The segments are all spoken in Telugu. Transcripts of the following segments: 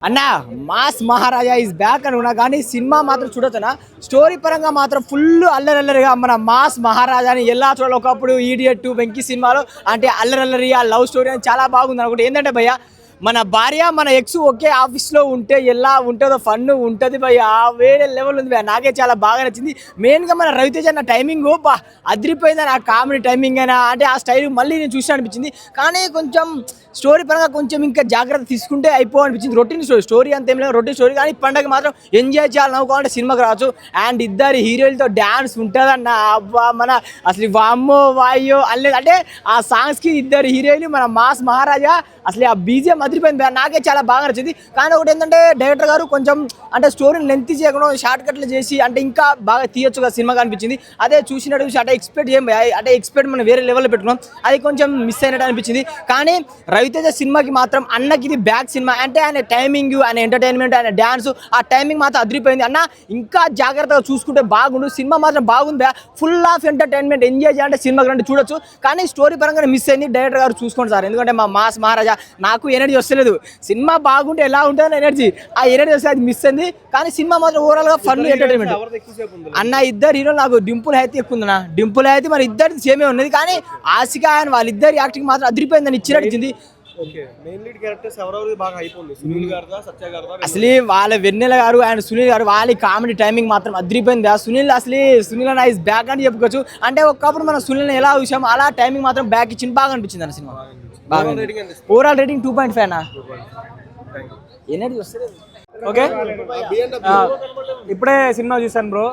అన్నా మాస్ మహారాజా ఈజ్ బ్యాక్ అనుకున్నా కానీ సినిమా మాత్రం చూడొచ్చునా స్టోరీ పరంగా మాత్రం ఫుల్ అల్లరల్లరిగా మన మాస్ మహారాజాని ఎలా చూడాలి. ఒకప్పుడు ఈడియట్ వెంకీ సినిమాలో అంటే అల్లరల్లరి ఆ లవ్ స్టోరీ అని చాలా బాగుంది అనుకుంటే ఏంటంటే భయ్య మన భార్య మన ఎక్స్ ఒకే ఆఫీస్లో ఉంటే ఎలా ఉంటుందో ఫన్ ఉంటుంది భయ్య వేరే లెవెల్ ఉంది భయ్య. నాకే చాలా బాగా నచ్చింది. మెయిన్గా మన రవితేజ అన్న టైమింగ్ బా అదిరిపోయిందని ఆ కామెడీ టైమింగ్ అయినా అంటే ఆ స్టైల్ మళ్ళీ నేను చూసిన అనిపించింది. కానీ కొంచెం స్టోరీ పరంగా కొంచెం ఇంకా జాగ్రత్త తీసుకుంటే అనిపించింది. రొటీన్ స్టోరీ అంత ఏం లేదు, రొటీన్ స్టోరీ. కానీ పండగ మాత్రం ఎంజాయ్ చేయాలి, నవ్వుకోవాలంటే సినిమాకి రావచ్చు. అండ్ ఇద్దరు హీరోలతో డ్యాన్స్ ఉంటుందన్న అబ్బా మన అసలు వామ్మో వాయో అల్లేదు అంటే ఆ సాంగ్స్కి ఇద్దరు హీరోయిన్లు మన మాస్ మహారాజా అసలు ఆ బీజిఎం అదిరిపోయింది. నాకే చాలా బాగా నచ్చింది. కానీ ఒకటి ఏంటంటే డైరెక్టర్ గారు కొంచెం అంటే స్టోరీని లెంత్ చేయకుండా షార్ట్ కట్లు చేసి అంటే ఇంకా బాగా తీయొచ్చుగా సినిమా అనిపించింది. అదే చూసినట్టు చూసి అంటే ఎక్స్పెక్ట్ మనం వేరే లెవెల్లో పెట్టుకున్నాం, అది కొంచెం మిస్ అయినట్టు అనిపించింది. కానీ రవితేజ సినిమాకి మాత్రం అన్నకి ఇది బ్యాక్ సినిమా అంటే ఆయన టైమింగ్, ఆయన ఎంటర్టైన్మెంట్, ఆయన డ్యాన్స్ ఆ టైమింగ్ మాత్రం అదిరిపోయింది. అన్న ఇంకా జాగ్రత్తగా చూసుకుంటే బాగుండు. సినిమా మాత్రం బాగుంది, ఫుల్ ఆఫ్ ఎంటర్టైన్మెంట్, ఎంజాయ్ చేయాలంటే సినిమాకి రండి చూడొచ్చు. కానీ స్టోరీ పరంగా మిస్ అయింది. డైరెక్టర్ గారు చూసుకోండి సార్, ఎందుకంటే మా మాస్ మహారాజా నాకు ఎనర్జీ వస్తలేదు. సినిమా బాగుంటే ఎలా ఉంటుందని ఎనర్జీ, ఆ ఎనర్జీ వస్తే అది మిస్ అయింది. కానీ సినిమా మాత్రం ఓవరాల్గా ఫన్ ఎంటర్టైన్మెంట్. అన్న ఇద్దరు హీరోలు నాకు డింపుల్ అయితే ఎక్కువ ఉందన్న. డింపుల్ అయితే మరి ఇద్దరిది సేమే ఉన్నది, కానీ ఆసిక అండ్ వాళ్ళిద్దరు యాక్టింగ్ మాత్రం అదిరిపోయిందని ఇచ్చినట్టు. అసలు వాళ్ళ వెన్నెల గారు అండ్ సునీల్ గారు వాళ్ళ కామెడీ టైమింగ్ మాత్రం అదిరిపోయింది. సునీల్ అన్న ఈజ్ బ్యాక్ అని చెప్పుకోవచ్చు. అంటే ఒకప్పుడు మనం సునీల్ ఎలా చూసాం అలా టైమింగ్ మాత్రం బ్యాక్ ఇచ్చింది, బాగా అనిపించింది అన్న సినిమా. బాగా ఓవరాల్ రేటింగ్ 2.5 అన్న. ఎనర్జీ వస్తుంది. ఓకే, ఇప్పుడే సినిమా చూసాను బ్రో.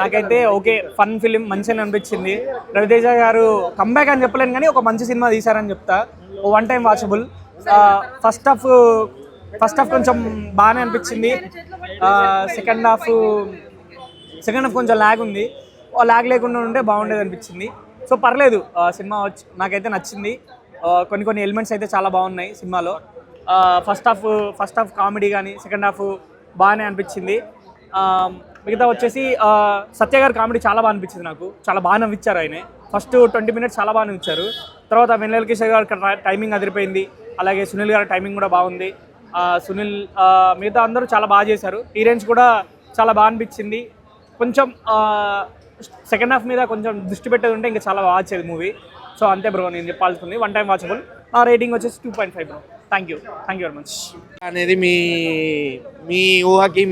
నాకైతే ఓకే, ఫన్ ఫిలిం మంచిగా అనిపించింది. రవితేజ గారు కంబ్యాక్ అని చెప్పలేను కానీ ఒక మంచి సినిమా తీశారని చెప్తా. One time watchable. First half కొంచెం బాగానే అనిపించింది. సెకండ్ హాఫ్ కొంచెం ల్యాగ్ ఉంది. ల్యాగ్ లేకుండా ఉంటే బాగుండేది అనిపించింది. సో పర్లేదు, సినిమా నాకైతే నచ్చింది. కొన్ని ఎలిమెంట్స్ అయితే చాలా బాగున్నాయి సినిమాలో. ఫస్ట్ హాఫ్ కామెడీ కానీ సెకండ్ హాఫ్ బాగానే అనిపించింది. మిగతా వచ్చేసి సత్య గారి కామెడీ చాలా బాగా అనిపించింది. నాకు చాలా బాగా నవ్విచ్చారు ఆయన. ఫస్ట్ 20 మినిట్స్ చాలా బాగా నవ్విచ్చారు. తర్వాత వెన్నెల కిషోర్ గారి టైమింగ్ అదిరిపోయింది. అలాగే సునీల్ గారి టైమింగ్ కూడా బాగుంది. మిగతా అందరూ చాలా బాగా చేశారు. హీరోయిన్స్ కూడా చాలా బాగా అనిపించింది. కొంచెం సెకండ్ హాఫ్ మీద కొంచెం దృష్టి పెట్టేది ఉంటే ఇంకా చాలా బాగా వచ్చేది మూవీ. సో అంతే బ్రో నేను చెప్పాల్సింది. One time watchable. ఆ రేటింగ్ వచ్చేసి 2.5 bro. Thank you very much. అనేది మీ ఊహకి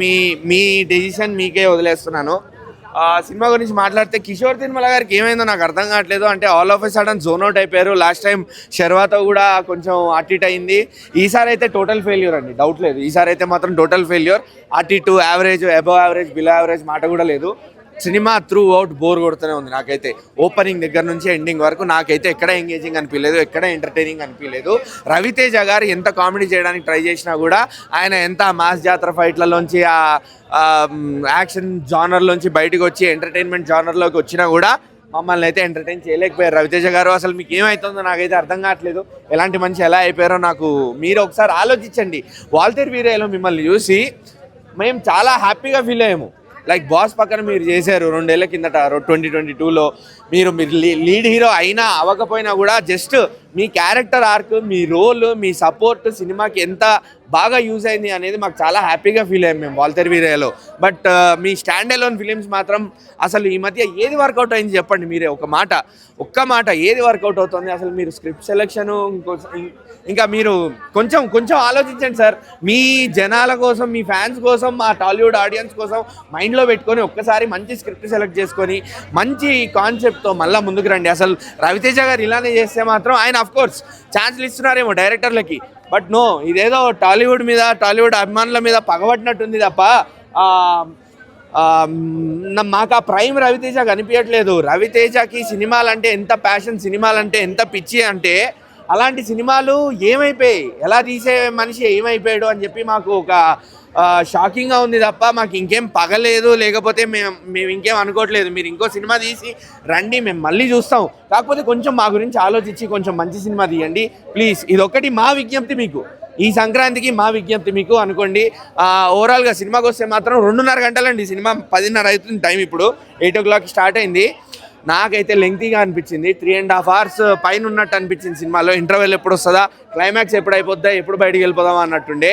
మీ డెసిషన్ మీకే వదిలేస్తున్నాను. సినిమా గురించి మాట్లాడితే కిషోర్ తిరుమల గారికి ఏమైందో నాకు అర్థం కావట్లేదు. అంటే all of a sudden zone out అయిపోయారు. లాస్ట్ టైం శర్వాతో కూడా కొంచెం అటు ఇటు అయింది. ఈసారి అయితే టోటల్ ఫెయిల్యూర్ అండి, డౌట్ లేదు. ఈసారి అయితే మాత్రం టోటల్ ఫెయిల్యూర్. అటు ఇటు average, above average, below average మాట కూడా లేదు. సినిమా త్రూ అవుట్ బోర్ కొడుతూనే ఉంది. నాకైతే ఓపెనింగ్ దగ్గర నుంచి ఎండింగ్ వరకు నాకైతే ఎక్కడ ఎంగేజింగ్ అనిపించలేదు, ఎక్కడ ఎంటర్టైనింగ్ అనిపించలేదు. రవితేజ గారు ఎంత కామెడీ చేయడానికి ట్రై చేసినా కూడా ఆయన ఎంత మాస్ జాతర ఫైట్లలోంచి ఆ యాక్షన్ జానర్లోంచి బయటకు వచ్చి ఎంటర్టైన్మెంట్ జానర్లోకి వచ్చినా కూడా మమ్మల్ని అయితే ఎంటర్టైన్ చేయలేకపోయారు రవితేజ గారు. అసలు మీకు ఏమవుతుందో నాకైతే అర్థం కావట్లేదు. ఎలాంటి మనిషి ఎలా అయిపోయారో నాకు మీరు ఒకసారి ఆలోచించండి. వాల్తేరు వీరయ్యలో మిమ్మల్ని చూసి మేము చాలా హ్యాపీగా ఫీల్ అయ్యాము. లైక్ బాస్ పక్కన మీరు చేశారు 2 ఏళ్ల కిందట 2022లో. మీరు లీడ్ హీరో అయినా అవ్వకపోయినా కూడా జస్ట్ మీ క్యారెక్టర్ ఆర్క్, మీ రోల్, మీ సపోర్ట్ సినిమాకి ఎంత బాగా యూజ్ అయింది అనేది మాకు చాలా హ్యాపీగా ఫీల్ అయ్యాం మేము వాల్తేరు వీరయ్యలో. బట్ మీ స్టాండ్ అలోన్ ఫిలిమ్స్ మాత్రం అసలు ఈ మధ్య ఏది వర్కౌట్ అయింది చెప్పండి మీరే. ఒక్క మాట ఏది వర్కౌట్ అవుతుంది అసలు? మీరు స్క్రిప్ట్ సెలెక్షను ఇంకా మీరు కొంచెం ఆలోచించండి సార్. మీ జనాల కోసం, మీ ఫ్యాన్స్ కోసం, మా టాలీవుడ్ ఆడియన్స్ కోసం మైండ్లో పెట్టుకొని ఒక్కసారి మంచి స్క్రిప్ట్ సెలెక్ట్ చేసుకొని మంచి కాన్సెప్ట్తో మళ్ళీ ముందుకు రండి. అసలు రవితేజ గారు ఇలానే చేస్తే మాత్రం ఆయన అఫ్కోర్స్ ఛాన్స్లు ఇస్తున్నారేమో డైరెక్టర్లకి, బట్ నో, ఇదేదో టాలీవుడ్ అభిమానుల మీద పగబట్టినట్టుంది తప్ప మాకు ఆ ప్రైమ్ రవితేజ కనిపించట్లేదు. రవితేజకి సినిమాలంటే ఎంత ప్యాషన్, సినిమాలంటే ఎంత పిచ్చి అంటే అలాంటి సినిమాలు ఏమైపోయాయి, ఎలా తీసే మనిషి ఏమైపోయాడు అని చెప్పి మాకు ఒక షాకింగ్గా ఉంది తప్ప మాకు ఇంకేం పగలేదు. లేకపోతే మేము ఇంకేం అనుకోవట్లేదు. మీరు ఇంకో సినిమా తీసి రండి, మేము మళ్ళీ చూస్తాం. కాకపోతే కొంచెం మా గురించి ఆలోచించి కొంచెం మంచి సినిమా తీయండి ప్లీజ్. ఇదొక్కటి మా విజ్ఞప్తి మీకు, ఈ సంక్రాంతికి మా విజ్ఞప్తి మీకు అనుకోండి. ఓవరాల్గా సినిమాకి వస్తే మాత్రం 2.5 గంటలండి సినిమా. 10:30 అవుతుంది టైం. ఇప్పుడు 8 o'clock స్టార్ట్ అయింది. నాకైతే లెంగ్తీగా అనిపించింది. 3.5 hours పైన ఉన్నట్టు అనిపించింది సినిమాలో. ఇంటర్వెల్ ఎప్పుడు వస్తుందా, క్లైమాక్స్ ఎప్పుడు అయిపోద్దా, ఎప్పుడు బయటికి వెళ్ళిపోదామా అన్నట్టుండే.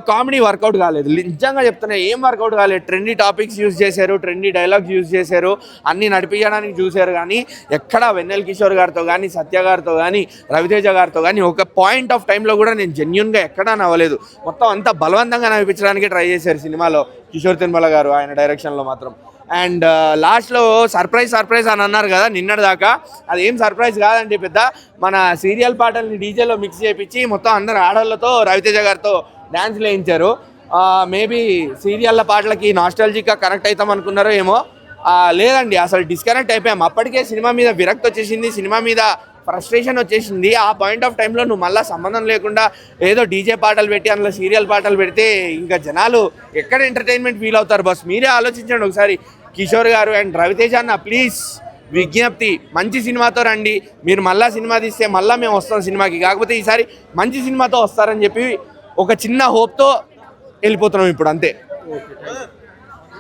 కామెడీ వర్కౌట్ కాలేదు, నిజంగా చెప్తున్నా, ఏం వర్కౌట్ కాలేదు. ట్రెండీ టాపిక్స్ యూజ్ చేశారు, ట్రెండీ డైలాగ్స్ యూజ్ చేశారు, అన్నీ నడిపించడానికి చూశారు. కానీ ఎక్కడ వెన్నెల కిషోర్ గారితో కానీ, సత్య గారితో కానీ, రవితేజ గారితో కానీ ఒక పాయింట్ ఆఫ్ టైంలో కూడా నేను జెన్యున్గా ఎక్కడా నవ్వలేదు. మొత్తం అంతా బలవంతంగా నవ్వించడానికి ట్రై చేశారు సినిమాలో కిషోర్ తిరుమల గారు ఆయన డైరెక్షన్లో మాత్రం. అండ్ లాస్ట్లో సర్ప్రైజ్ అని అన్నారు కదా నిన్నటి దాకా, అది ఏం సర్ప్రైజ్ కాదండి, పెద్ద మన సీరియల్ పాటల్ని డీజేలో మిక్స్ చేయించి మొత్తం అందరు ఆడవాళ్ళతో రవితేజ గారితో డ్యాన్స్ వేయించారు. మేబీ సీరియల్ల పాటలకి నాస్టాలజిక్గా కనెక్ట్ అవుతాం అనుకున్నారో ఏమో, లేదండి, అసలు డిస్కనెక్ట్ అయిపోయాం. అప్పటికే సినిమా మీద విరక్తి వచ్చేసింది, సినిమా మీద ఫ్రస్ట్రేషన్ వచ్చేసింది. ఆ పాయింట్ ఆఫ్ టైంలో నువ్వు మళ్ళీ సంబంధం లేకుండా ఏదో డీజే పాటలు పెట్టి అందులో సీరియల్ పాటలు పెడితే ఇంకా జనాలు ఎక్కడ ఎంటర్టైన్మెంట్ ఫీల్ అవుతారు? బస్ మీరే ఆలోచించండి ఒకసారి. కిషోర్ గారు అండ్ రవితేజ అన్న, ప్లీజ్ విజ్ఞప్తి, మంచి సినిమాతో రండి. మీరు మళ్ళీ సినిమా తీస్తే మళ్ళీ మేము వస్తాం సినిమాకి, కాకపోతే ఈసారి మంచి సినిమాతో వస్తారని చెప్పి ఒక చిన్న హోప్తో వెళ్ళిపోతున్నాం ఇప్పుడు, అంతే.